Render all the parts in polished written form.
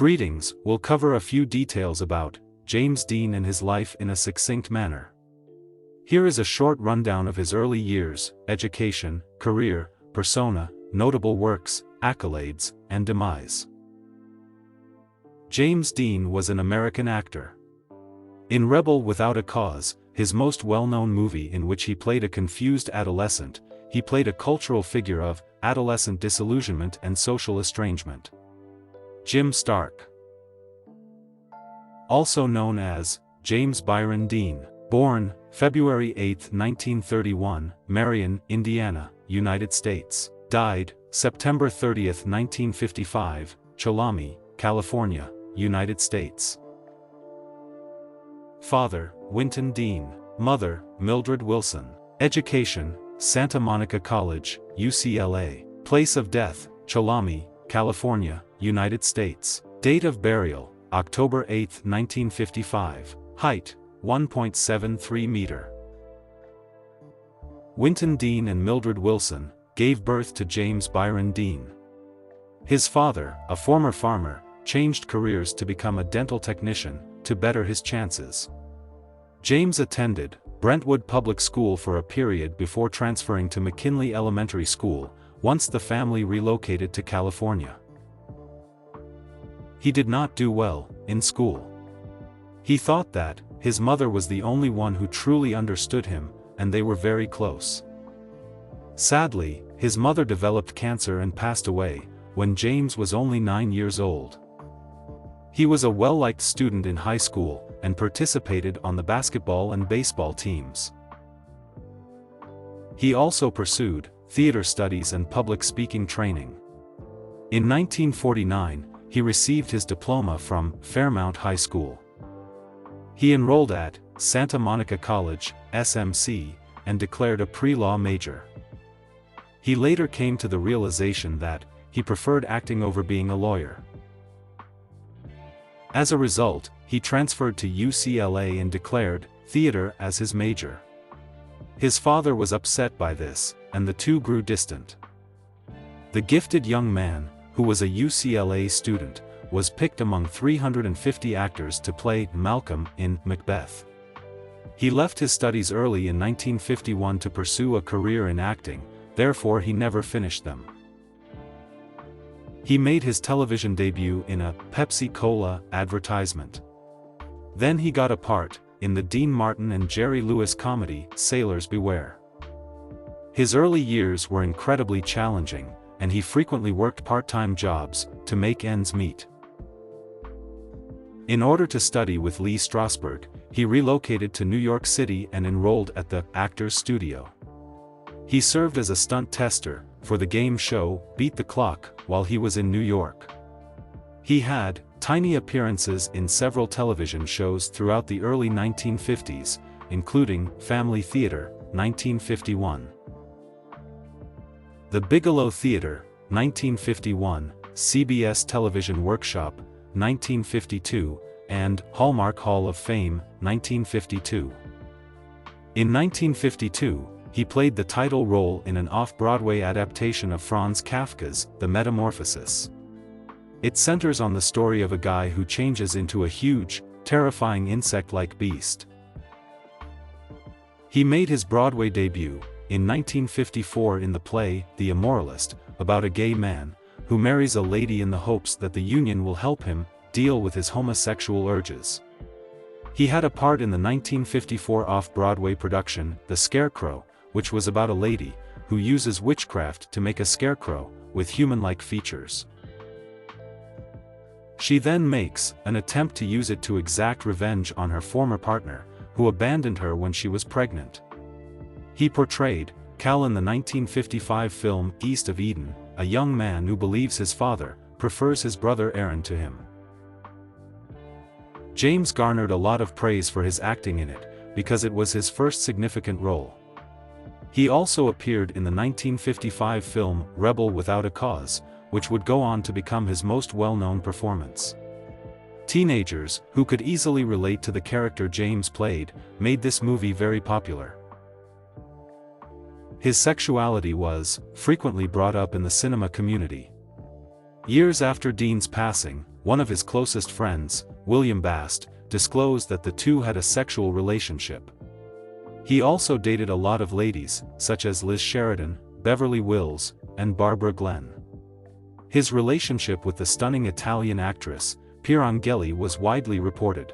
Greetings, we'll cover a few details about James Dean and his life in a succinct manner. Here is a short rundown of his early years, education, career, persona, notable works, accolades, and demise. James Dean was an American actor. In Rebel Without a Cause, his most well-known movie in which he played a confused adolescent, he played a cultural figure of adolescent disillusionment and social estrangement. Jim Stark, also known as James Byron Dean, born February 8, 1931, Marion, Indiana, United States, died September 30, 1955, Cholami, California, United States. Father, Winton Dean. Mother, Mildred Wilson. Education, Santa Monica College, UCLA. Place of death, Cholami, California, United States. Date of burial, October 8, 1955. Height, 1.73 meter. Winton Dean and Mildred Wilson gave birth to James Byron Dean. His father, a former farmer, changed careers to become a dental technician to better his chances. James attended Brentwood Public School for a period before transferring to McKinley Elementary School, once the family relocated to California. He did not do well in school. He thought that his mother was the only one who truly understood him, and they were very close. Sadly, his mother developed cancer and passed away when James was only 9 years old. He was a well-liked student in high school and participated on the basketball and baseball teams. He also pursued theater studies and public speaking training. In 1949, he received his diploma from Fairmount High School. He enrolled at Santa Monica College, SMC, and declared a pre-law major. He later came to the realization that he preferred acting over being a lawyer. As a result, he transferred to UCLA and declared theater as his major. His father was upset by this, and the two grew distant. The gifted young man, who was a UCLA student, was picked among 350 actors to play Malcolm in Macbeth. He left his studies early in 1951 to pursue a career in acting, therefore he never finished them. He made his television debut in a Pepsi-Cola advertisement. Then he got a part in the Dean Martin and Jerry Lewis comedy, Sailors Beware. His early years were incredibly challenging, and he frequently worked part-time jobs to make ends meet. In order to study with Lee Strasberg, he relocated to New York City and enrolled at the Actors Studio. He served as a stunt tester for the game show Beat the Clock while he was in New York. He had tiny appearances in several television shows throughout the early 1950s, including Family Theater, 1951. The Bigelow Theater, 1951, CBS Television Workshop, 1952, and Hallmark Hall of Fame, 1952. In 1952, he played the title role in an off-Broadway adaptation of Franz Kafka's The Metamorphosis. It centers on the story of a guy who changes into a huge, terrifying insect-like beast. He made his Broadway debut in 1954 in the play The Immoralist, about a gay man who marries a lady in the hopes that the union will help him deal with his homosexual urges. He had a part in the 1954 off-Broadway production The Scarecrow, which was about a lady who uses witchcraft to make a scarecrow with human-like features. She then makes an attempt to use it to exact revenge on her former partner, who abandoned her when she was pregnant. He portrayed Cal in the 1955 film East of Eden, a young man who believes his father prefers his brother Aaron to him. James garnered a lot of praise for his acting in it, because it was his first significant role. He also appeared in the 1955 film Rebel Without a Cause, which would go on to become his most well-known performance. Teenagers, who could easily relate to the character James played, made this movie very popular. His sexuality was frequently brought up in the cinema community. Years after Dean's passing, one of his closest friends, William Bast, disclosed that the two had a sexual relationship. He also dated a lot of ladies, such as Liz Sheridan, Beverly Wills, and Barbara Glenn. His relationship with the stunning Italian actress, Pirandelli, was widely reported.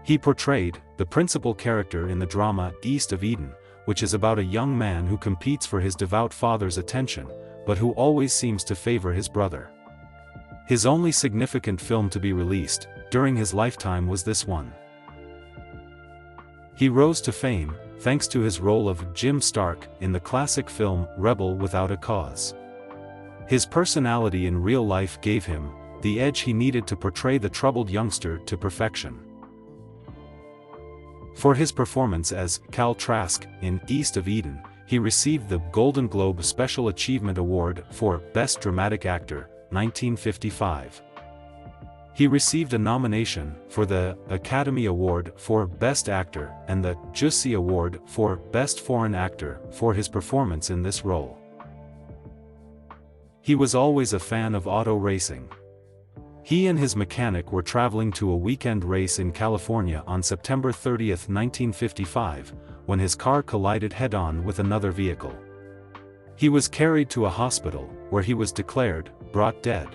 He portrayed the principal character in the drama East of Eden, which is about a young man who competes for his devout father's attention, but who always seems to favor his brother. His only significant film to be released during his lifetime was this one. He rose to fame thanks to his role of Jim Stark in the classic film Rebel Without a Cause. His personality in real life gave him the edge he needed to portray the troubled youngster to perfection. For his performance as Cal Trask in East of Eden, he received the Golden Globe Special Achievement Award for Best Dramatic Actor, 1955. He received a nomination for the Academy Award for Best Actor and the Jussi Award for Best Foreign Actor for his performance in this role. He was always a fan of auto racing. He and his mechanic were traveling to a weekend race in California on September 30, 1955, when his car collided head-on with another vehicle. He was carried to a hospital, where he was declared brought dead.